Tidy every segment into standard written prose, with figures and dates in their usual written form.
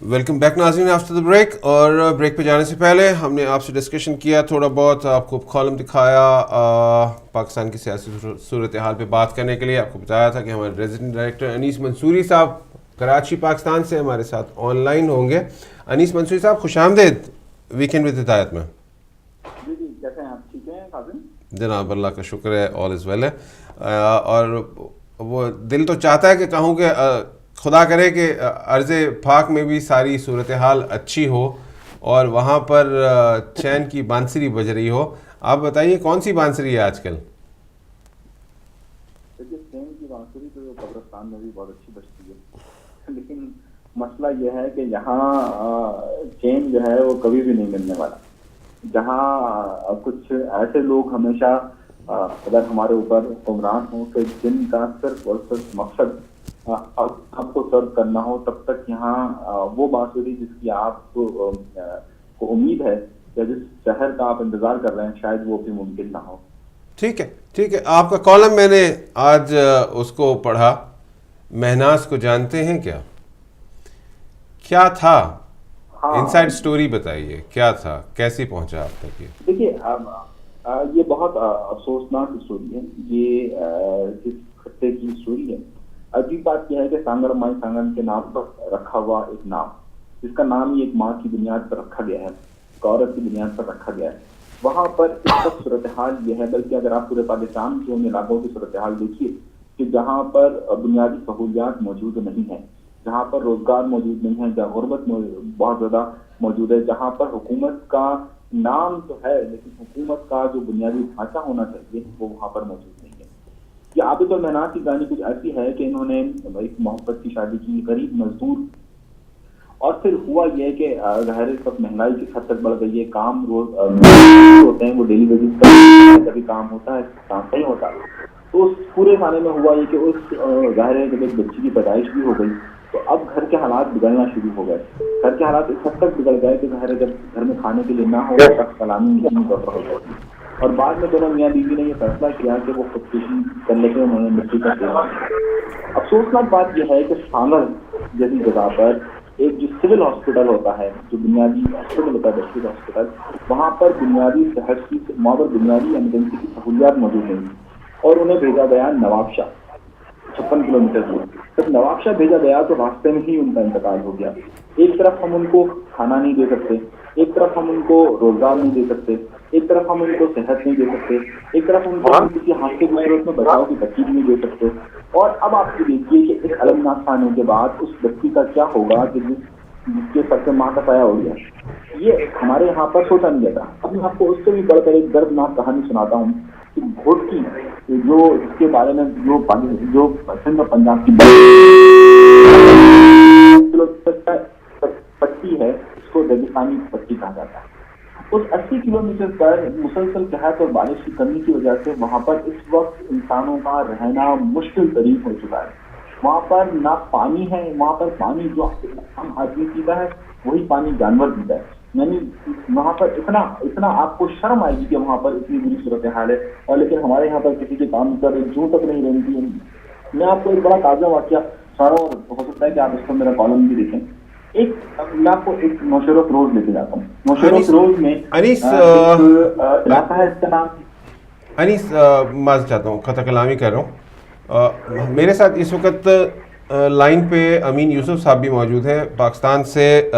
Welcome back नाज़रीन after the break. और break पे जाने से पहले हमने आपसे डिस्कशन किया, थोड़ा बहुत आपको कॉलम दिखाया पाकिस्तान की सियासी सूरत हाल पे बात करने के लिए। आपको बताया था कि हमारे रेजिडेंट डायरेक्टर अनीस मंसूरी साहब कराची पाकिस्तान से हमारे साथ ऑनलाइन होंगे। अनीस मंसूरी साहब, खुशामदीद वीकेंड विद हिदायत में। जी जी, कैसे हैं आप? ठीक हैं काजिम? जनाब अल्लाह का शुक्र है, ऑल इज़ वेल है। और वो दिल तो चाहता है कि कहूँ कि खुदा करे कि अर्ज़ पाक में भी सारी सूरत हाल अच्छी हो और वहाँ पर चैन की बांसुरी बज रही हो। आप बताइए कौन सी बांसुरी है आजकल? देखिए, चैन की बांसुरी तो कब्रिस्तान में भी बहुत अच्छी बजती है, लेकिन मसला यह है कि यहाँ चैन जो है वो कभी भी नहीं मिलने वाला। जहाँ कुछ ऐसे लोग हमेशा अगर हमारे ऊपर हुक्मरान हो कि जिनका सिर्फ और सिर्फ मकसद आपको सर्व करना हो, तब तक यहाँ वो बांसुरी जिसकी आपको को उम्मीद है या जिस शहर का आप इंतजार कर रहे हैं, शायद वो भी मुमकिन ना हो। ठीक है, ठीक है। आपका कॉलम मैंने आज उसको पढ़ा। महनाज को जानते हैं क्या? क्या था? हाँ, इनसाइड स्टोरी बताइए, क्या था, कैसे पहुंचा आप तक ये? देखिए, ये बहुत अफसोसनाक स्टोरी है। ये जिस खत्ते की स्टोरी है, अजीब बात यह है कि सांगड़ माई सांगड़ के नाम पर रखा हुआ एक नाम, जिसका नाम ही एक माँ की बुनियाद पर रखा गया है, एक औरत की बुनियाद पर रखा गया है, वहां पर इस वक्त सूरत हाल यह है। बल्कि अगर आप पूरे पाकिस्तान के उन इलाकों की सूरत हाल देखिए कि जहाँ पर बुनियादी सहूलियात मौजूद नहीं है, जहाँ पर रोजगार मौजूद नहीं है, जहाँ गुर्बत बहुत ज्यादा मौजूद है, जहाँ पर हुकूमत का नाम तो है लेकिन हुकूमत का जो बुनियादी ढांचा होना चाहिए वो वहां पर मौजूद नहीं है। ये आबिद और महनाज की कहानी कुछ ऐसी है कि इन्होंने एक मोहब्बत की शादी की, गरीब मजदूर, और फिर हुआ यह कि ज़ाहिर इस वक्त महंगाई की हद तक बढ़ गई है। काम रोज होते हैं, वो डेली बेसिस पर कभी काम होता है, काम नहीं होता। तो उस पूरे खाने में हुआ ये कि उस ज़ाहिर है जब एक बच्ची की पैदाइश भी हो गई तो अब घर के हालात बिगड़ना शुरू हो गए। घर के हालात इस हद तक बिगड़ गए कि ज़ाहिर है जब घर में खाने के लिए ना हो तो सलामी नहीं कर रहा होगा। और बाद में दोनों मियाँ बीवी ने यह फैसला किया कि वो खुदकुशी कर लेके उन्होंने मिट्टी का सेवन किया। अफसोसनाक बात यह है कि सांगड़ जैसी जगह पर एक जो सिविल हॉस्पिटल होता है, जो बुनियादी हॉस्पिटल होता है, डिस्ट्रिक्ट हॉस्पिटल, वहाँ पर बुनियादी सेहत की वहाँ पर बुनियादी इमरजेंसी की सहूलियात मौजूद नहीं और उन्हें भेजा गया नवाबशाह, 56 किलोमीटर दूर। जब नवाबशाह भेजा गया तो रास्ते में ही उनका इंतकाल हो गया। एक तरफ हम उनको खाना नहीं दे सकते, एक तरफ हम उनको रोजगार नहीं दे सकते, एक तरफ हम उनको सेहत नहीं दे सकते, एक तरफ उनको हम किसी हादसे की सूरत में बचाव की तरकीब नहीं दे सकते। और अब आप देखिए कि इस अलमनाक खाने के बाद उस व्यक्ति का क्या होगा कि जिसके सर से माँ का साया हो गया। ये हमारे यहाँ पर सोचा नहीं जाता। अब मैं आपको उससे भी बढ़कर एक दर्दनाक कहानी सुनाता हूँ कि घोटकी जो इसके बारे में जो सिंध और पंजाब की पट्टी है, इसको रेगिस्तानी पट्टी कहा जाता है। उस 80 किलोमीटर पर मुसलसल कहत और बारिश की कमी की वजह से वहां पर इस वक्त इंसानों का रहना मुश्किल तरीन हो चुका है। वहां पर ना पानी है, वहां पर पानी जो आम आदमी पीता है वही पानी जानवर पीता है। यानी वहां पर इतना आपको शर्म आएगी कि वहां पर इतनी बुरी सूरत हाल है। और लेकिन हमारे यहाँ पर किसी के काम कर जूं तक नहीं रहती है। मैं आपको एक बड़ा ताजा वाकया सुना रहा हूं और हो सकता है कि आप इस पर मेरा कॉलम भी देखें। मैं आपको एक नौशेरा रोज लेके जाता हूँ। नौशेरा रोज में अनीस इलाका है, इसका नाम अनीस माज़ चाहता हूँ, खता कलामी कर रहा हूँ। मेरे साथ इस वक्त लाइन पे अमीन यूसुफ साहब भी मौजूद हैं, पाकिस्तान से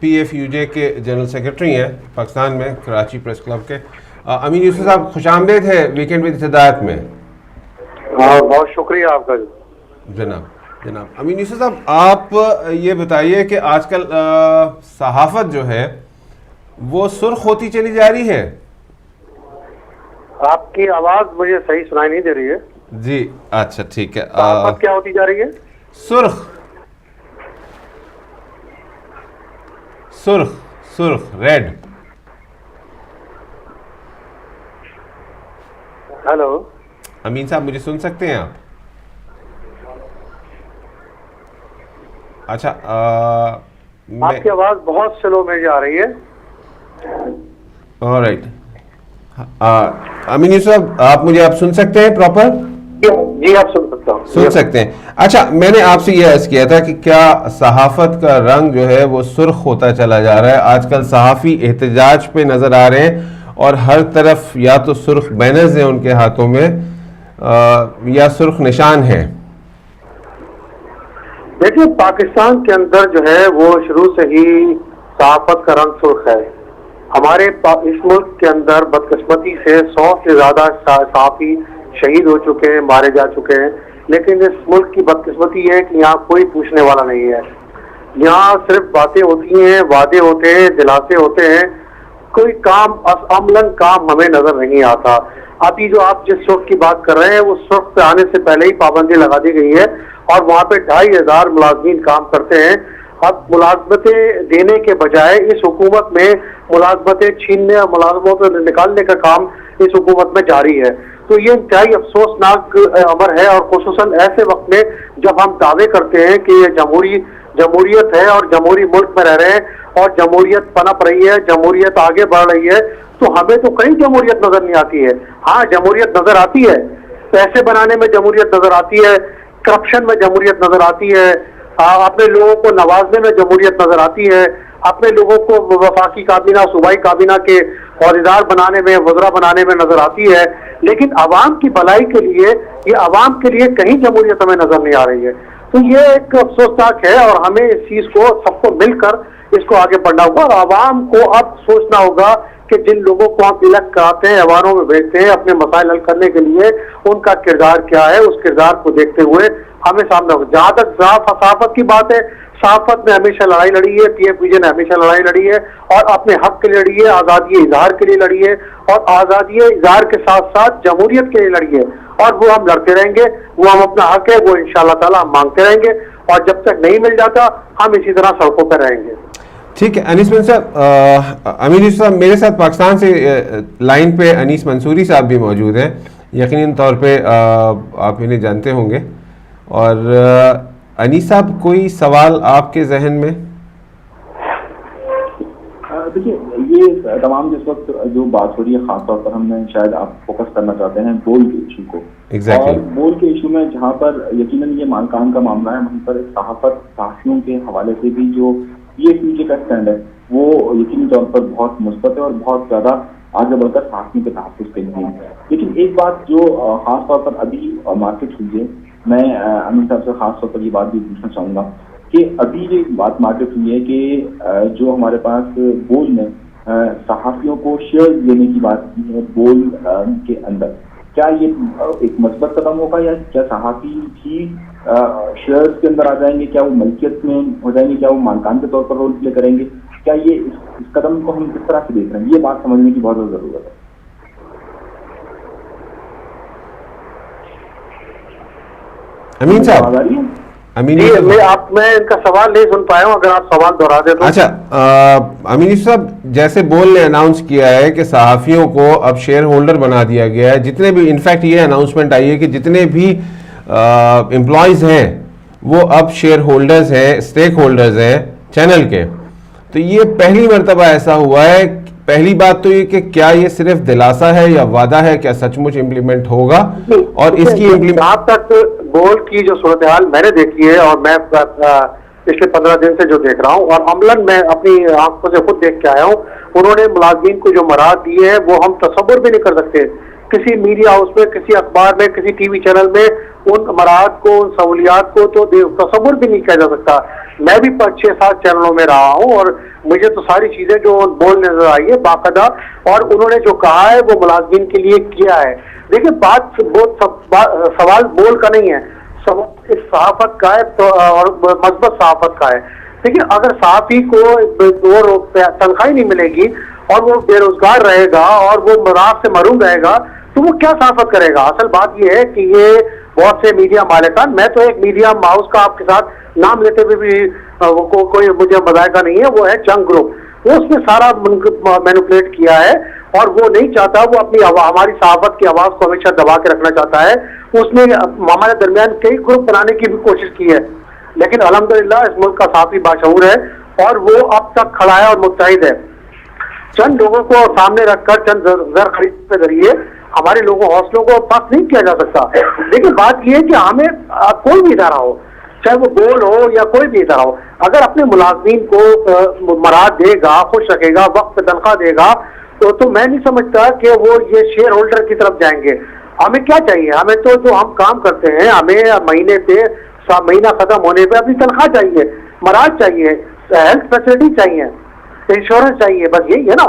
PFUJ के जनरल सेक्रेटरी हैं पाकिस्तान में, कराची प्रेस क्लब के। अमीन यूसुफ साहब, खुशामदीद है वीकेंड विद हिदायत में। बहुत शुक्रिया आपका जनाब। अमीन यूसुफ साहब, आप ये बताइए कि आजकल सहाफत जो है वो सुर्ख होती चली जा रही है। आपकी आवाज मुझे सही सुनाई नहीं दे रही है जी। अच्छा, ठीक है। सहाफत क्या होती जा रही है? सुर्ख रेड। हेलो अमीन साहब, मुझे सुन सकते हैं आप? अच्छा, आपकी आवाज बहुत स्लो में जा रही है। ऑलराइट। अमीन साहब, आप मुझे सुन सकते हैं प्रॉपर? जी, आप सुन सकता हूँ। सुन सकते हैं। अच्छा, मैंने आपसे ये अर्ज किया था कि क्या सहाफत का रंग जो है वो सुर्ख होता चला जा रहा है। आजकल सहाफ़ी एहतजाज पे नज़र आ रहे हैं और हर तरफ या तो सुर्ख बैनर्स हैं उनके हाथों में या सुर्ख निशान है। देखिए, पाकिस्तान के अंदर जो है वो शुरू से ही सहाफत का रंग सुर्ख है। हमारे इस मुल्क के अंदर बदकिस्मती से 100 से ज्यादा सहाफी शहीद हो चुके हैं, मारे जा चुके हैं। लेकिन इस मुल्क की बदकिस्मती है कि यहाँ कोई पूछने वाला नहीं है। यहाँ सिर्फ बातें होती हैं, वादे होते हैं, दिलासे होते हैं, कोई काम अमलन काम हमें नजर नहीं आता। अभी जो आप जिस सुर्ख की बात कर रहे हैं, उस सुर्ख पे आने से पहले ही पाबंदी लगा दी गई है और वहाँ पे 2500 मुलाजमीन काम करते हैं। अब मुलाजमतें देने के बजाय इस हुकूमत में मुलाजमतें छीनने और मुलाजमतों निकालने का काम इस हुकूमत में जारी है। तो ये इंतहाई अफसोसनाक अमर है, और खुसूसन ऐसे वक्त में जब हम दावे करते हैं कि ये जमहूरियत है और जमहूरी मुल्क में रह रहे हैं और जमहूरियत पनप रही है, जमहूरियत आगे बढ़ रही है, तो हमें तो कहीं जमहूरियत नजर नहीं आती है। हाँ, जमहूरियत नजर आती है, पैसे बनाने में जमहूरियत नजर आती है, करप्शन में जमहूरियत नजर आती है, अपने लोगों को नवाजने में जमहूरियत नजर आती है, अपने लोगों को वफाकी काबीना सूबाई काबीना के औहदेदार बनाने में, वज़रा बनाने में नजर आती है। लेकिन अवाम की भलाई के लिए, ये अवाम के लिए कहीं जमहूरियत हमें नजर नहीं आ रही है। तो ये एक अफसोसनाक है और हमें इस चीज को सबको मिलकर इसको आगे बढ़ना होगा और अवाम को अब सोचना होगा कि जिन लोगों को हम इलेक्ट कराते हैं, अवानों में भेजते हैं अपने मसाइल हल करने के लिए, उनका किरदार क्या है, उस किरदार को देखते हुए हमें सामने होगा। जहां तक सहाफत की बात है, सहाफत ने हमेशा लड़ाई लड़ी है, PFPJ ने हमेशा लड़ाई लड़ी है और अपने हक के लिए लड़ी है, आजादी इजहार के लिए लड़ी है और आजादी इजहार के साथ साथ जमहूरियत के लिए लड़ी है और वो हम लड़ते रहेंगे। वो हम अपना हक है वो इंशाअल्लाह ताला हम मांगते रहेंगे और जब तक नहीं मिल जाता हम इसी तरह सड़कों पर रहेंगे। ठीक है अनीस साहब, अमीर साहब मेरे साथ पाकिस्तान से लाइन पे अनीस मंसूरी साहब भी मौजूद हैं, यकीनन तौर पे आप इन्हें जानते होंगे। और अनीस साहब, कोई सवाल आपके जहन में? देखिए, ये तमाम जिस वक्त जो बात हो रही है, खासतौर पर हमने शायद आप फोकस करना चाहते हैं बोल के इशू को। Exactly. और बोल के इशू में जहाँ पर यकीनन ये मानकान का मामला है, वहीं पर सहाफियों के हवाले से भी जो PFPJ का स्टैंड है वो यकीनी तौर पर बहुत मुस्बत है और बहुत ज्यादा आगे बढ़कर सहाफियों के तहफ़्फ़ुज़ के लिए है। लेकिन एक बात जो खास तौर पर अभी मार्केट हुई है, मैं अमीन साहब से खास तौर पर ये बात भी पूछना चाहूंगा कि अभी ये बात मार्केट हुई है कि जो हमारे पास बोल में सहाफियों को शेयर लेने की बात की है बोल के अंदर, क्या ये एक मस्बत कदम होगा या क्या सहाफी भी शेयर्स के अंदर आ जाएंगे? क्या वो मलकियत में हो जाएंगे? क्या वो मानकान के तौर पर रोल प्ले करेंगे? क्या ये इस कदम को हम किस तरह से देख रहे हैं? ये बात समझने की बहुत ज्यादा जरूरत है। अमीन साहब, मैं इनका सवाल नहीं सुन पाया हूं, अगर आप सवाल दोहरा दे तो। अच्छा, अमीन साहब, जैसे बोल ने अनाउंस किया है कि सहाफियों को अब शेयर होल्डर बना दिया गया है, जितने भी, इनफैक्ट ये अनाउंसमेंट आई है कि जितने भी एम्प्लॉयज हैं वो अब शेयर होल्डर्स हैं, स्टेक होल्डर्स हैं चैनल के। तो ये पहली मर्तबा ऐसा हुआ है। पहली बात तो ये कि क्या ये सिर्फ दिलासा है या वादा है, क्या सचमुच इम्प्लीमेंट होगा? और इसकी जहां तक बोल की जो सूरत हाल मैंने देखी है और मैं पिछले 15 दिन से जो देख रहा हूं और अमलन मैं अपनी आंखों से खुद देख के आया हूं, उन्होंने मुलाजमीन को जो मराद दिए हैं वो हम तसव्वुर भी नहीं कर सकते। किसी मीडिया हाउस में, किसी अखबार में, किसी टीवी चैनल में उन मराद को, उन सहूलियात को तो तसव्वुर भी नहीं किया जा सकता। मैं भी 6-7 चैनलों में रहा हूं और मुझे तो सारी चीजें जो बोल नजर आई है बाकायदा, और उन्होंने जो कहा है वो मुलाजमीन के लिए किया है। देखिए, सवाल बोल का नहीं है, सवाल इस सहाफत का है तो, और मजबूत सहाफत का है। देखिए, अगर सहाफी को तनख्वाही नहीं मिलेगी और वो बेरोजगार रहेगा और वो रात से मरूम रहेगा तो वो क्या सहाफत करेगा? असल बात ये है कि ये बहुत से मीडिया मालिकान, मैं तो एक मीडिया हाउस का आपके साथ नाम लेते हुए भी कोई मुझे बताएगा नहीं है, वो है जंग ग्रुप। वो उसने सारा मैनिपुलेट किया है और वो नहीं चाहता, वो अपनी हमारी सहाफत की आवाज को हमेशा दबा के रखना चाहता है। उसने हमारे दरमियान कई ग्रुप बनाने की भी कोशिश की है, लेकिन अल्हम्दुलिल्लाह इस मुल्क का साफी बाशऊर है और वो अब तक खड़ा है और मुत्तहिद है। चंद लोगों को सामने रखकर, चंद जर खरीद के जरिए हमारे लोगों हौसलों को पस्त नहीं किया जा सकता। लेकिन बात यह है कि हमें कोई भी इदारा हो, चाहे वो बोल हो या कोई भी इदारा हो, अगर अपने मुलाजमीन को मराद देगा, खुश रखेगा, वक्त पे तनख्वाह देगा, तो मैं नहीं समझता कि वो ये शेयर होल्डर की तरफ जाएंगे। हमें क्या चाहिए? हमें तो जो हम काम करते हैं, हमें महीने पे महीना खत्म होने पे अपनी तनख्वाह चाहिए, मराद चाहिए, हेल्थ फैसिलिटी चाहिए, इंश्योरेंस चाहिए, बस यही है ना।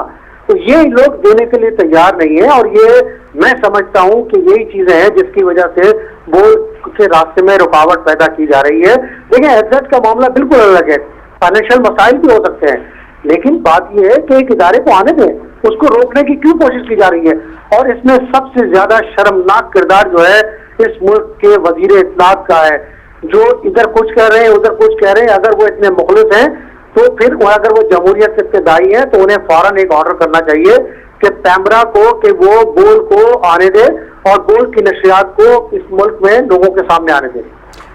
तो ये लोग देने के लिए तैयार नहीं है, और ये मैं समझता हूं कि यही चीजें हैं जिसकी वजह से बोर्ड के रास्ते में रुकावट पैदा की जा रही है। देखिए, एफजेड का मामला बिल्कुल अलग है, फाइनेंशियल मसाइल भी हो सकते हैं, लेकिन बात यह है कि एक इदारे को आने दें, उसको रोकने की क्यों कोशिश की जा रही है? और इसमें सबसे ज्यादा शर्मनाक किरदार जो है इस मुल्क के वजीर इत्तलात का है, जो इधर कुछ कह रहे हैं, उधर कुछ कह रहे हैं। अगर वो इतने मुखलिस हैं तो फिर अगर वो जमहूरियत के दाई हैं तो उन्हें फौरन एक ऑर्डर करना चाहिए कि पैमरा को कि वो बोल को आने दे और बोल की नशरियात को इस मुल्क में लोगों के सामने आने दे।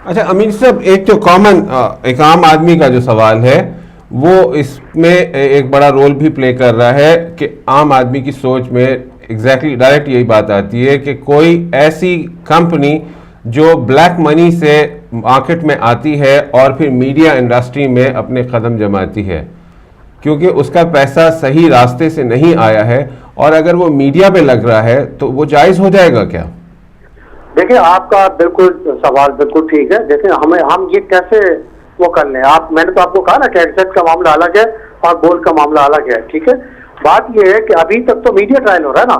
अच्छा अमीन साहब, एक तो कॉमन एक आम आदमी का जो सवाल है वो इसमें एक बड़ा रोल भी प्ले कर रहा है कि आम आदमी की सोच में एग्जैक्टली डायरेक्ट यही बात आती है कि कोई ऐसी कंपनी जो ब्लैक मनी से मार्केट में आती है और फिर मीडिया इंडस्ट्री में अपने कदम जमाती है, क्योंकि उसका पैसा सही रास्ते से नहीं आया है, और अगर वो मीडिया पे लग रहा है तो वो जायज़ हो जाएगा क्या? देखिए, आपका बिल्कुल सवाल बिल्कुल ठीक है। देखिए, हम ये कैसे वो कर लें? मैंने तो आपको कहा ना कि एग्जैक्ट का मामला अलग है और बोल का मामला अलग है, ठीक है। बात यह है कि अभी तक तो मीडिया ट्रायल हो रहा है ना,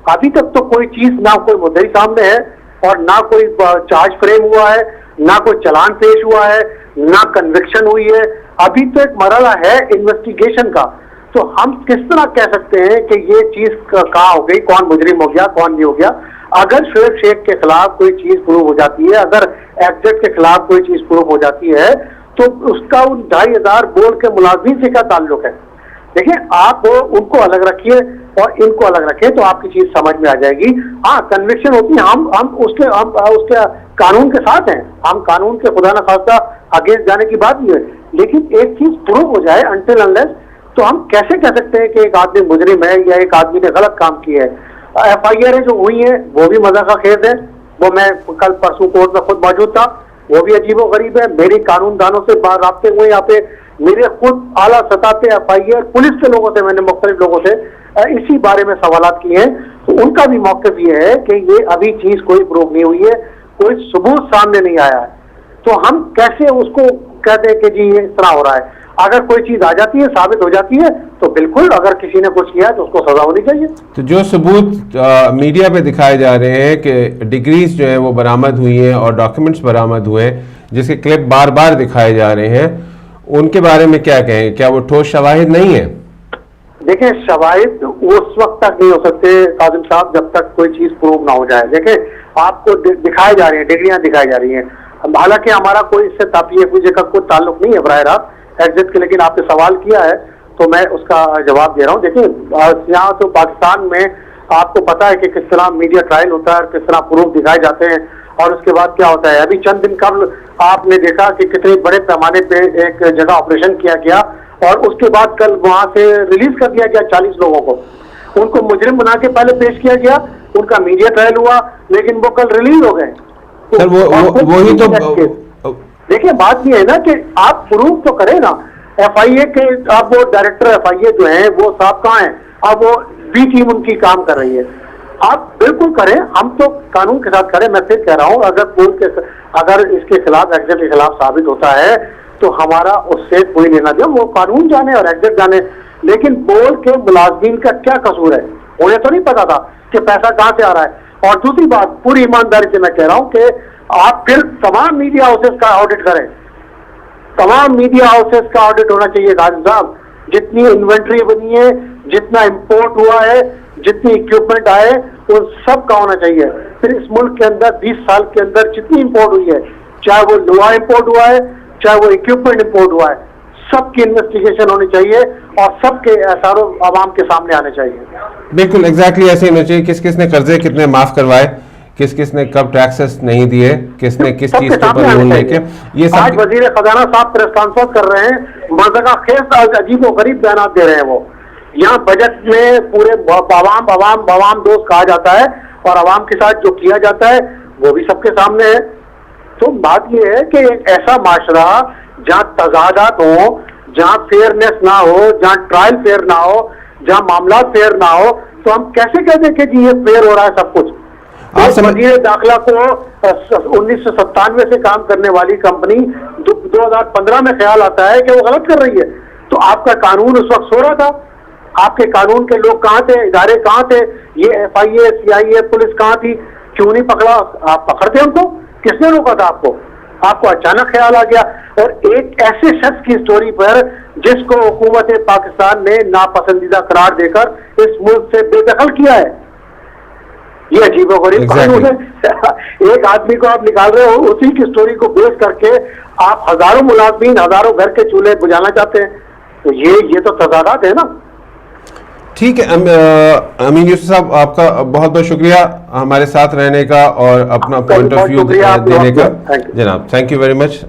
अभी तक तो कोई चीज ना कोई मुद्दई सामने है और ना कोई चार्ज फ्रेम हुआ है, ना कोई चलान पेश हुआ है, ना कन्विक्शन हुई है। अभी तो एक मरहला है इन्वेस्टिगेशन का। तो हम किस तरह कह सकते हैं कि ये चीज कहाँ हो गई, कौन मुजरिम हो गया, कौन नहीं हो गया? अगर शोएब शेख के खिलाफ कोई चीज प्रूव हो जाती है, अगर एग्जेट के खिलाफ कोई चीज प्रूव हो जाती है, तो उसका उन 2500 बोर्ड के मुलाजिम से क्या ताल्लुक है? देखिए, आप उनको अलग रखिए और इनको अलग रखिए तो आपकी चीज समझ में आ जाएगी। हाँ, कन्विक्शन होती है, हम उसके कानून के साथ हैं, हम कानून के खुदा न खास्ता अगेंस्ट जाने की बात नहीं है, लेकिन एक चीज प्रूव हो जाए अनटिल अनलेस, तो हम कैसे कह सकते हैं कि एक आदमी मुजरिम है या एक आदमी ने गलत काम किया है? FIR जो हुई है वो भी मजा का खेत है, वो मैं कल परसों कोर्ट में खुद मौजूद था, वो भी अजीबो गरीब है। मेरी कानूनदानों से राब्ते हुए यहाँ पे, मेरे खुद आला सतह पे FIR पुलिस के लोगों से, मैंने मुख्तलिफ लोगों से इसी बारे में सवालात किए हैं, तो उनका भी मौक़िफ़ ये है कि ये अभी चीज कोई प्रूव नहीं हुई है, कोई सबूत सामने नहीं आया है। तो हम कैसे उसको कहते हैं कि जी ये इस तरह हो रहा है? अगर कोई चीज आ जाती है, साबित हो जाती है, तो बिल्कुल, अगर किसी ने कुछ किया तो उसको सजा होनी चाहिए। तो जो सबूत मीडिया पे दिखाए जा रहे हैं कि डिग्रीज जो है वो बरामद हुई हैं और डॉक्यूमेंट्स बरामद हुए हैं, जिसके क्लिप बार बार दिखाए जा रहे हैं, उनके बारे में क्या कहें? क्या वो ठोस शवाहिद नहीं है? देखिए, शवाहिद उस वक्त तक नहीं हो सकते काजिम साहब जब तक कोई चीज प्रूव ना हो जाए। देखिए, आपको दिखाई जा रही है, डिग्रियां दिखाई जा रही हैं, हालांकि हमारा कोई इससे तापीय का कोई ताल्लुक नहीं है बराह रास्त एग्जिट के, लेकिन आपने सवाल किया है तो मैं उसका जवाब दे रहा हूँ। देखिए, यहाँ तो पाकिस्तान में आपको पता है कि किस तरह मीडिया ट्रायल होता है, किस तरह प्रूफ दिखाए जाते हैं और उसके बाद क्या होता है। अभी चंद दिन कबल आपने देखा कि कितने बड़े पैमाने पे एक जगह ऑपरेशन किया गया और उसके बाद कल वहां से रिलीज कर दिया गया 40 लोगों को। उनको मुजरिम बना के पहले पेश किया गया, उनका मीडिया ट्रायल हुआ, लेकिन वो कल रिलीज हो गए। सर वही तो देखिए, बात ये है ना कि आप प्रूफ तो करें ना। FIA के अब वो डायरेक्टर FIA जो है वो साहब कहाँ हैं? अब वो B टीम उनकी काम कर रही है। आप बिल्कुल करें, हम तो कानून के साथ करें। मैं फिर कह रहा हूँ, अगर इसके खिलाफ एग्जिट के खिलाफ साबित होता है तो हमारा उससे कोई लेना देना, वो कानून जाने और एग्जिट जाने। लेकिन बोर्ड के मुलाजिमीन का क्या कसूर है? उन्हें तो नहीं पता था कि पैसा कहाँ से आ रहा है। और दूसरी बात, पूरी ईमानदारी से मैं कह रहा हूँ कि आप फिर तमाम मीडिया हाउसेस का ऑडिट करें, तमाम मीडिया हाउसेस का ऑडिट होना चाहिए काजिम साहब। जितनी इन्वेंट्री बनी है, जितना इंपोर्ट हुआ है, जितनी इक्विपमेंट आए, उन सब का होना चाहिए। फिर इस मुल्क के अंदर 20 साल के अंदर जितनी इंपोर्ट हुई है, चाहे वो लोहा इंपोर्ट हुआ है, चाहे वो इक्विपमेंट इंपोर्ट हुआ है, सबकी इन्वेस्टिगेशन होनी चाहिए और सबके एसारों आवाम के सामने आने चाहिए। बिल्कुल एग्जैक्टली ऐसे ही होना चाहिए। किस किस ने कर्जे कितने माफ करवाए, किस किस ने कब टैक्सेस नहीं दिए, किसने किस चीज के ऊपर लोन लेके, ये सब। आज वजीर खजाना साहब प्रेस कॉन्फ्रेंस कर रहे हैं, मज़ा खेस अजीबो गरीब बयान दे रहे हैं। वो यहाँ बजट में पूरे अवाम दोस्त कहा जाता है, और आवाम के साथ जो किया जाता है वो भी सबके सामने है। तो बात यह है कि एक ऐसा माशरा जहाँ तजादात हो, जहाँ फेयरनेस ना हो, जहाँ ट्रायल फेयर ना हो, जहाँ मामला फेयर ना हो, तो हम कैसे कह दें कि जी ये फेयर हो रहा है सब कुछ। आप समझ वजीर दाखिला को 1997 से काम करने वाली कंपनी 2015 में ख्याल आता है कि वो गलत कर रही है, तो आपका कानून उस वक्त सो रहा था। आपके कानून के लोग कहाँ थे, इदारे कहाँ थे, ये FIA CIA पुलिस कहाँ थी, क्यों नहीं पकड़ा? आप पकड़ते उनको? किसने रोका था आपको? आपको अचानक ख्याल आ गया। और एक ऐसे शख्स की स्टोरी पर जिसको हुकूमत पाकिस्तान ने नापसंदीदा करार देकर इस मुल्क से बेदखल किया है, ये अजीबोगरीब कानून है। एक आदमी को आप निकाल रहे हो, उसी की स्टोरी को बेस करके आप हजारों मुलाजमीन, हजारों घर के चूल्हे बुझाना चाहते हैं, तो ये तो तजादात है ना। ठीक है अमीन यूसुफ साहब, आपका बहुत बहुत शुक्रिया हमारे साथ रहने का और अपना पॉइंट ऑफ व्यू देने का। जनाब थैंक यू वेरी मच।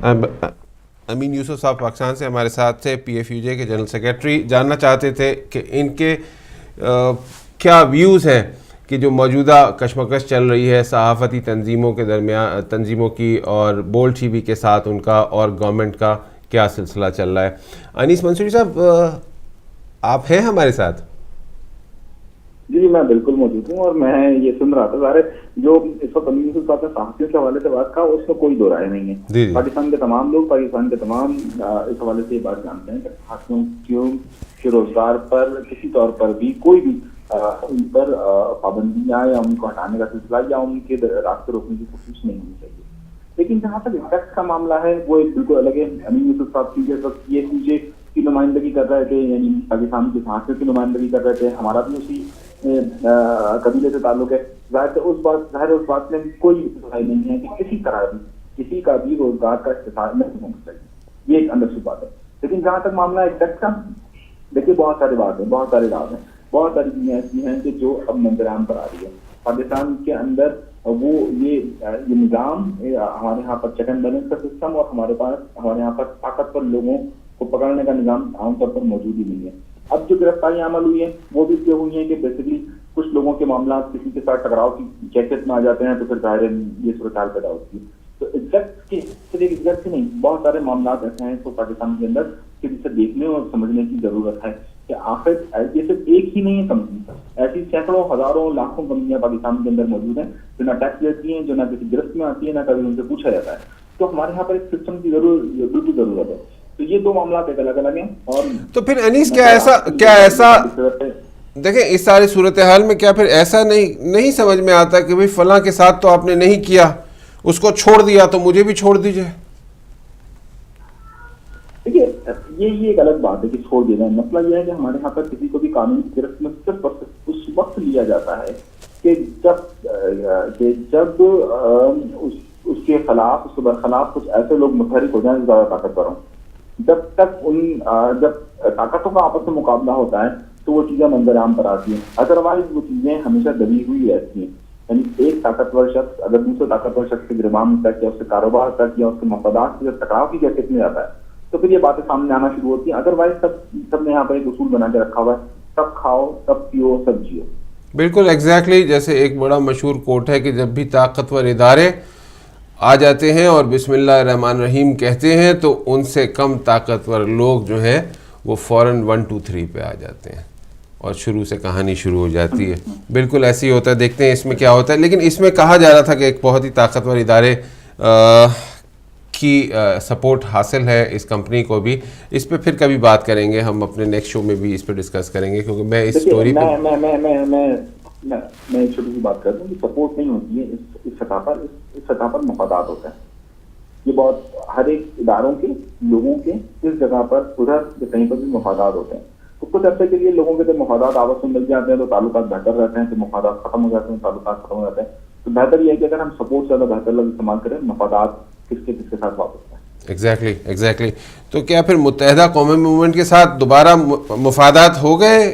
अमीन यूसुफ साहब पाकिस्तान से हमारे साथ थे, PFUJ के जनरल सेक्रेटरी। जानना चाहते थे कि इनके क्या व्यूज़ हैं कि जो मौजूदा कशमकश चल रही है सहाफ़ती तंजीमों के दरमियान, तंजीमों की और बोल्ड टीवी के साथ उनका, और गवर्नमेंट का क्या सिलसिला चल रहा है। अनीस मंसूरी साहब आप हैं हमारे साथ? जी मैं बिल्कुल मौजूद हूँ और मैं ये सुन रहा था। सारे जो इस वक्त अमीन यूसुफ साहब ने सहाफ़ियों के हवाले से बात कहा, उसमें कोई दो राय नहीं है। पाकिस्तान के तमाम लोग, पाकिस्तान के तमाम इस हवाले से ये बात जानते हैं कि सहाफ़ियों के रोजगार पर किसी तौर पर भी कोई भी उन पर पाबंदियां या उनको हटाने का सिलसिला या उनके रास्ते रोकने की कोशिश नहीं होनी चाहिए। लेकिन जहाँ तक इफेक्ट का मामला है वो एक बिल्कुल अलग है। अमीन यूसुफ साहब की PFUJ की नुमाइंदगी कर रहे थे, यानी पाकिस्तान के सहाफ़ियों की नुमाइंदगी कर रहे थे। हमारा भी उसी कबीले से ताल्लुक है। जाहिर उस बात में कोई राय नहीं है कि किसी तरह भी किसी का भी रोजगार का इस्तेमाल नहीं होना चाहिए, ये एक अंदर से बात है। लेकिन जहाँ तक मामला इफेक्ट का, देखिए बहुत सारी बात है, बहुत सारे राज हैं, बहुत सारी चीजें ऐसी हैं कि जो अब मंजराम पर आ रही है। पाकिस्तान के अंदर वो ये निज़ाम, हमारे यहाँ पर चेक एंड बैलेंस का सिस्टम और हमारे यहाँ पर ताकतवर लोगों को पकड़ने का निज़ाम आमतौर पर मौजूद ही नहीं है। अब जो गिरफ्तारियां अमल हुई है वो भी इसलिए हुई है कि बेसिकली कुछ लोगों के मामला किसी के साथ टकराव की कैफियत में आ जाते हैं, तो फिर जाहिर है ये सूरत हाल पैदा होती है। तो एग्जैक्ट नहीं, बहुत सारे मामला ऐसे हैं तो पाकिस्तान के अंदर कि जिसे देखने और समझने की जरूरत है कि आखिर ये सिर्फ एक ही नहीं है कंपनी, ऐसी सैकड़ों हजारों लाखों कंपनियां पाकिस्तान के अंदर मौजूद हैं जो ना टैक्स लेती हैं, जो ना किसी गिरफ्त में आती है, ना कभी उनसे पूछा जाता है। तो हमारे यहाँ पर एक सिस्टम की जरूरत है। तो ये दो मामला एक अलग अलग हैं। और तो फिर अनीस क्या ऐसा देखें इस सारी सूरत हाल में क्या फिर ऐसा नहीं समझ में आता कि भाई फलां के साथ तो आपने नहीं किया, उसको छोड़ दिया तो मुझे भी छोड़ दीजिए? देखिए ये एक अलग बात है कि छोड़ देना। मसला यह है कि हमारे यहाँ पर किसी को भी कानून की गिरफ्त में सिर्फ उस वक्त लिया जाता है कि जब उसके बरखिलाफ कुछ ऐसे लोग मुतहरिक हो जाए ज्यादा ताकतवर हों। जब ताकतों का आपस में मुकाबला होता है तो वो चीजें मंजराम पर आती हैं। अदरवाइज वो चीजें हमेशा दबी हुई रहती हैं। यानी एक ताकतवर शख्स अगर दूसरे ताकतवर शख्स के गिरबान तक या उसके कारोबार तक या उसके मफादात से टकराव की कैफियत में जाता है तो फिर ये बातें सामने आना शुरू होती हैं। अदरवाइज सबने यहाँ पर एक उसूल बना के रखा हुआ है, सब खाओ, सब पियो, सब जियो। बिल्कुल एग्जैक्टली जैसे एक बड़ा मशहूर कोट है कि जब भी ताकतवर इदारे आ जाते हैं और बिस्मिल्लाह रहमान रहीम कहते हैं तो उनसे कम ताकतवर लोग जो हैं वो फ़ौरन 1 2 3 पे आ जाते हैं और शुरू से कहानी शुरू हो जाती है। बिल्कुल ऐसे ही होता है। देखते हैं इसमें क्या होता है। लेकिन इसमें कहा जा रहा था कि एक बहुत ही ताकतवर इदारे की सपोर्ट हासिल है इस कंपनी को भी। इस पे फिर कभी बात करेंगे, हम अपने नेक्स्ट शो में भी इस पे डिस्कस करेंगे, क्योंकि मैं इस स्टोरी पे मैं एक छोटी सी बात कर दूं कि सपोर्ट नहीं होती है इस सतह पर मफादात होता है। ये बहुत हर एक इदारों के लोगों के इस जगह पर उधर कहीं पर भी मफादात होते हैं। तो कुछ अर्से के लिए लोगों के जब मफादात आपस में मिल जाते हैं तो ताल्लुकात बेहतर रहते हैं, तो मफादात खत्म हो जाते हैं, ताल्लुकात खत्म हो जाते हैं। तो बेहतर यह है कि अगर हम सपोर्ट से ज़्यादा बेहतर लफ्ज़ इस्तेमाल करें, मफादात किसके साथ वापस आए। एग्जैक्टली। तो क्या फिर मुत्तहिदा कौमी मूवमेंट के साथ दोबारा मुफादात हो गए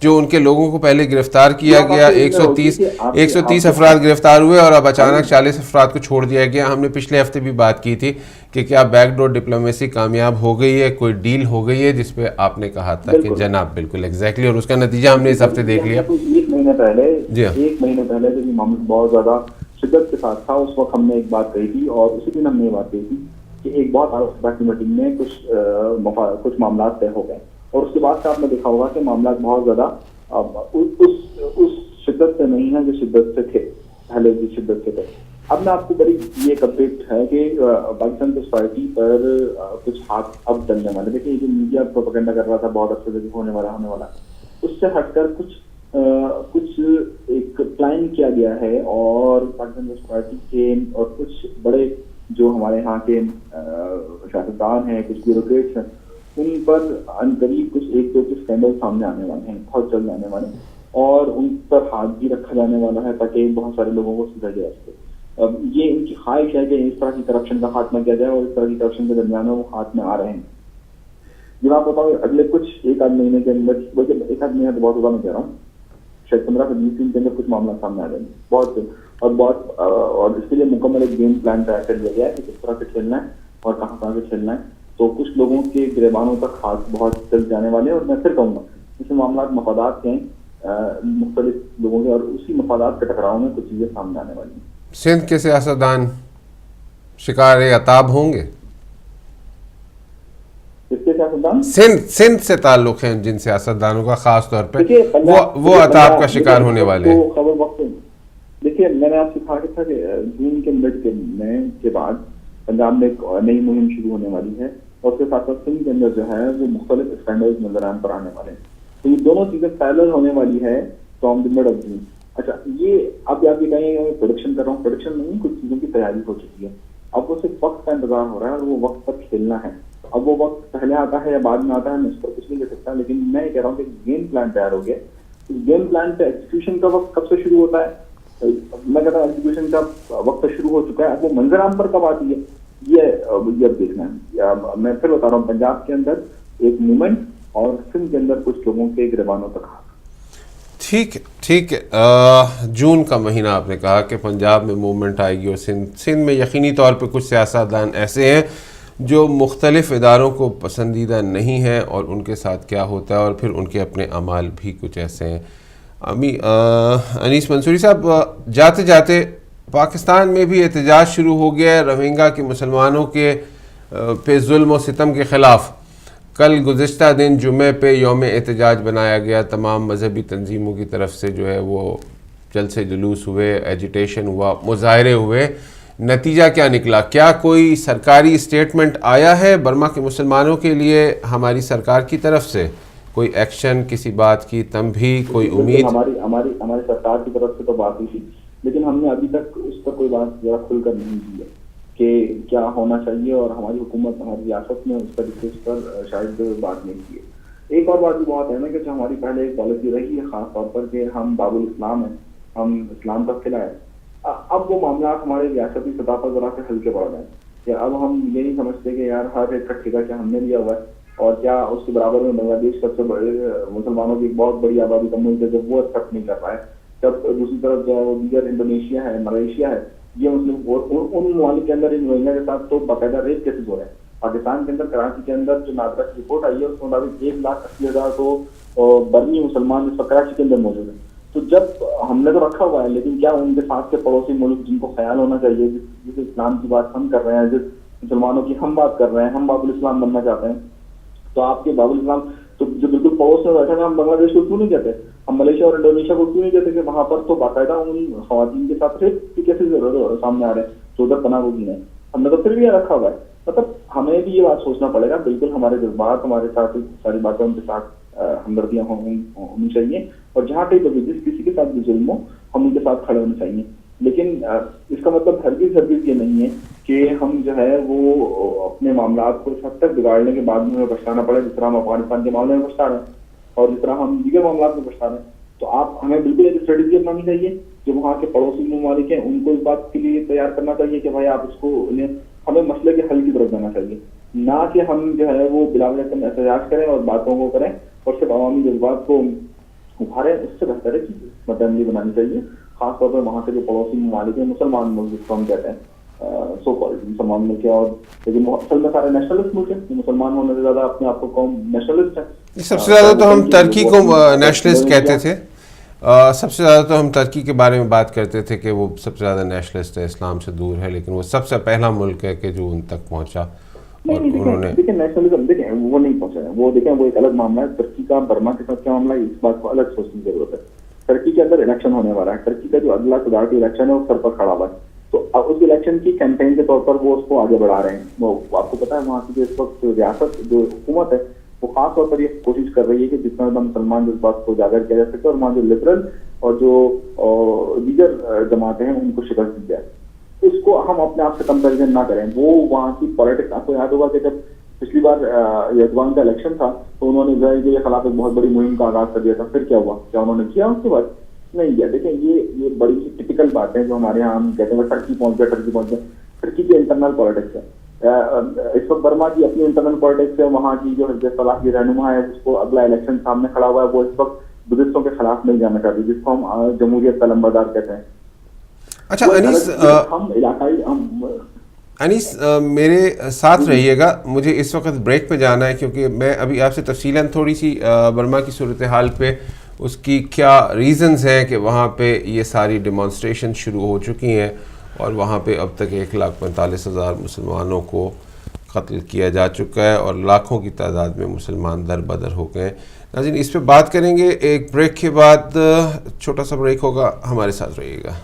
जो उनके लोगों को पहले गिरफ्तार किया गया, 130 अफराद गिरफ्तार हुए और अब अचानक 40 अफराद को छोड़ दिया गया। हमने पिछले हफ्ते भी बात की थी कि क्या बैकडोर डिप्लोमेसी कामयाब हो गई है, कोई डील हो गई है, जिसपे आपने कहा था कि जनाब बिल्कुल एग्जैक्टली, और उसका नतीजा हमने इस हफ्ते देख लिया। एक महीने पहले जब ये मामला बहुत ज्यादा शिद्दत के साथ था, उस वक्त हमने एक बात कही थी और उसी दिन हमने ये बात कही थी कि एक बहुत आला की मीटिंग में कुछ मामला तय हो गए और उसके बाद से आपने देखा होगा कि मामला बहुत ज्यादा उस शिद्दत से नहीं है जो शिद्दत से थे पहले, जिस शिद्दत से थे। अब मैं आपको बड़ी ये एक अपडेट है कि पाकिस्तान की सोसाइटी पर कुछ हाथ अब चलने वाले। देखिए जो मीडिया प्रोपेगेंडा कर रहा था बहुत अच्छे से होने वाला, उससे हटकर कुछ एक प्लान किया गया है और पाकिस्तान की सोसाइटी के और कुछ बड़े जो हमारे यहाँ के सियासतदान हैं, कुछ ब्यूरोक्रेट्स हैं, उन पर अनकरीब कुछ एक दो स्कैंडल सामने आने वाले हैं, बहुत जल्द आने वाले हैं और उन पर हाथ भी रखा जाने वाला है ताकि बहुत सारे लोगों को सीधा जाए इससे। अब ये इनकी ख्वाहिश है कि इस तरह की करप्शन का खात्मा किया जाए और इस तरह की करप्शन के दरमियान वो हाथ में आ रहे हैं। जब आप बताओ अगले कुछ एक आध महीने के अंदर, एक आध महीने तो बहुत ज्यादा मैं कह रहा हूँ, शायद 15 से 20 दिन के अंदर कुछ मामला सामने आ जाएंगे बहुत और इसके लिए मुकम्मल एक गेम प्लान तैयार कर लिया गया है कि किस तरह से खेलना है और कहाँ से खेलना है। तो कुछ लोगों के गिरबानों तक हाथ बहुत जल्द जाने वाले हैं और मैं फिर कहूँगा इसमें मामला मफादात के मुख्तलिफ लोगों के और उसी मफादात के टकराव में कुछ चीजें सामने आने वाली हैं। सिंध के सियासतदान शिकार अताब होंगे? सिंध से ताल्लुक है जिन सियासतदानों का खास तौर पे, वो अताब का शिकार होने वाले हैं। खबर वक्त देखिए मैंने आपसे कहा था कि जून के मिड के बाद पंजाब में एक नई मुहिम शुरू होने वाली है और उसके साथ साथ सिंध के अंदर जो है वो मुख्तलिफ स्टैंडर्ड नजरान पर आने वाले हैं। तो ये दोनों चीजें पैरेलल होने वाली है from the mid of June. अच्छा, ये अब आप ये कहेंगे मैं प्रोडक्शन कर रहा हूँ, प्रोडक्शन नहीं, कुछ चीजों की तैयारी हो चुकी है। अब वो सिर्फ वक्त का इंतजार हो रहा है और वो वक्त पर खेलना है। अब वो वक्त पहले आता है या बाद में आता है मैं इस पर कुछ नहीं कह सकता, लेकिन मैं ये कह रहा हूँ कि गेम प्लान तैयार हो गया। इस गेम प्लान पे एग्जीक्यूशन का वक्त कब से शुरू होता है, मैं कहता हूँ एग्जीक्यूशन का वक्त शुरू हो चुका है। अब वो मंजराम पर कब आती है ये अब देखना है। मैं फिर बता रहा हूँ, पंजाब के अंदर एक मूवमेंट और सिंध के अंदर कुछ लोगों के गिरबानों तक। ठीक है। जून का महीना आपने कहा कि पंजाब में मूवमेंट आएगी और सिंध में यकीनी तौर पे कुछ सियासतदान ऐसे हैं जो मुख्तलिफ इदारों को पसंदीदा नहीं है और उनके साथ क्या होता है और फिर उनके अपने अमाल भी कुछ ऐसे हैं। अनीस मंसूरी साहब, जाते जाते पाकिस्तान में भी एहतजाज शुरू हो गया है रोहिंग्या के मुसलमानों के पे जुल्म और सितम के ख़िलाफ़। कल गुज़िश्ता दिन जुमे पे यौम एहतजाज बनाया गया, तमाम मजहबी तंजीमों की तरफ से जो है वो जलसे जुलूस हुए, एजिटेशन हुआ, मुजाहरे हुए। नतीजा क्या निकला? क्या कोई सरकारी स्टेटमेंट आया है बर्मा के मुसलमानों के लिए हमारी सरकार की तरफ से? कोई एक्शन, किसी बात की तंबी, कोई उम्मीद? हमारी सरकार की तरफ से तो बात हुई थी, लेकिन हमने अभी तक उस पर कोई बात जरा खुलकर नहीं की है कि क्या होना चाहिए और हमारी हुकूमत, हमारी रियासत में उस तरीके पर शायद बात नहीं की है। एक और बात भी बहुत है ना कि जो हमारी पहले एक पॉलिसी रही है खास तौर पर कि हम बाबुल इस्लाम हैं, हम इस्लाम का खिला है। अब वो मामला हमारे रियासती सतह पर जरा से हल्के पड़ गए कि अब हम ये नहीं समझते कि यार हर एक का ठेका क्या हमने लिया हुआ है और क्या उसके बराबर में बांग्लादेश सबसे बड़े मुसलमानों की बहुत बड़ी आबादी का मुल्क है जब वो एक्सेप्ट नहीं कर रहा है, जब दूसरी तरफ जो दीगर इंडोनेशिया है, मलेशिया है, ये मुस्लिम उन ममालिक के अंदर इन रोहिंग्या के साथ तो बाकायदा रेप केसेस हो रहे हैं। पाकिस्तान के अंदर कराची के अंदर जो नादरा की रिपोर्ट आई है उसके मुताबिक 1,80,000 तो बर्मी मुसलमान इस वक्त कराची के अंदर मौजूद है। तो जब हमने तो रखा हुआ है, लेकिन क्या उनके साथ के पड़ोसी मुल्क जिनको ख्याल होना चाहिए, जिस इस्लाम की बात हम कर रहे हैं, जिस मुसलमानों की हम बात कर रहे हैं, हम बाबुल इस्लाम बनना चाहते हैं, तो आपके बाबुल इस्लाम तो जो बिल्कुल पड़ोस में बैठे हैं, हम बांग्लादेश को क्यों नहीं कहते, हम मलेशिया और इंडोनेशिया को क्यों नहीं कहते कि वहां पर तो बाकायदा उन खवातीन के साथ रेप के केसेस सामने आ रहे हैं जो उधर पनाहगजीर है, हमने तो फिर भी रखा हुआ है। मतलब हमें भी ये बात सोचना पड़ेगा, बिल्कुल हमारे जज्बात, हमारे साथ सारी बातें उनके साथ हमदर्दियां होनी चाहिए और जहाँ कहीं तो जिस किसी के साथ भी जुल्म हो हम उनके साथ खड़े होने चाहिए। लेकिन इसका मतलब हरगिज़ ये नहीं है कि हम जो है वो अपने मामला को इस हद तक बिगाड़ने के बाद में पछताना पड़े, जिस तरह हम अफगानिस्तान के मामले में पछता रहे हैं और जिस तरह हम दीगर मामला में पछता रहे हैं। तो आप हमें बिल्कुल एक स्ट्रेटेजी अपनानी चाहिए, जो वहाँ के पड़ोसी ममालिक हैं उनको इस बात के लिए तैयार करना चाहिए कि भाई आप इसको हमें मसले के हल की तरफ जाना चाहिए, ना कि हम जो है वो बिलावल एहतजाज करें और बातों को करें और सिर्फ अवामी जज्बात को उभारे, उससे बेहतर है कि मध्यमली बनानी चाहिए। खासतौर पर वहाँ के जो पड़ोसी ममालिक हैं, मुसलमान मुल्क जिसको हम कहते हैं, सो कॉल्ड मुसलमान मुल्क है, और लेकिन असल में सारे नेशनलिस्ट मुल्क है। मुसलमान होने से ज्यादा अपने आप को कौम नेशनलिस्ट है। सबसे ज़्यादा तो हम तुर्की को नेशनलिस्ट कहते थे। सबसे ज़्यादा तो हम तुर्की के बारे में बात करते थे कि वो सबसे ज़्यादा नेशनलिस्ट है, इस्लाम से दूर है, लेकिन वो सबसे पहला मुल्क है कि जो उन तक पहुंचा। नहीं, देखिए नेशनलिज्म देखें वो नहीं पहुंचा है, वो देखें वो एक अलग मामला है। तुर्की का बर्मा के साथ क्या मामला है, इस बात को अलग सोचने की जरूरत है। तुर्की के अंदर इलेक्शन होने वाला है, तुर्की का जो अगला सदारती इलेक्शन है वो सर पर खड़ा हुआ है, तो अब उस इलेक्शन की कैंपेन के तौर पर वो उसको आगे बढ़ा रहे हैं। वो आपको पता है वहाँ की जो इस वक्त रियासत जो हुकूमत है वो खास तौर पर ये कोशिश कर रही है कि जितना ज्यादा मुसलमान जज्बात को उजागर किया जा सके और वहाँ जो लिबरल और जो दीगर जमातें हैं उनको शिकस्त दी जाए। इसको हम अपने आप से कंपेरिजन ना करें। वो वहाँ की पॉलिटिक्स, आपको याद होगा कि जब पिछली बार यजमान का इलेक्शन था तो उन्होंने इसराइल के खिलाफ एक बहुत बड़ी मुहिम का आगाज कर दिया था। फिर क्या हुआ, क्या उन्होंने किया उसके बाद? नहीं किया। देखें ये बड़ी टिपिकल बात है जो हमारे यहाँ हम कहते हैं टर्की पहुंच गया। टर्की की इंटरनल पॉलिटिक्स है। इस वक्त बर्मा की अपनी इंटरनल पॉलिटिक्स है। वहाँ की जो हिज़्ब फलाह की रहनुमा है उसको अगला इलेक्शन सामने खड़ा हुआ है, वो इस वक्त बुद्धिस्टों के खिलाफ नहीं जाना चाहती, जिसको हम जमहूरियत का लंबादार कहते हैं। अच्छा अनीस, मेरे साथ रहिएगा, मुझे इस वक्त ब्रेक पे जाना है क्योंकि मैं अभी आपसे तफसीलन थोड़ी सी बर्मा की सूरत हाल पे, उसकी क्या रीज़न्स हैं कि वहाँ पे ये सारी डेमॉन्स्ट्रेशन शुरू हो चुकी हैं और वहाँ पे अब तक 1,45,000 मुसलमानों को कत्ल किया जा चुका है और लाखों की तादाद में मुसलमान दर बदर हो गए। नाज़रीन, इस पे बात करेंगे एक ब्रेक के बाद। छोटा सा ब्रेक होगा, हमारे साथ रहिएगा।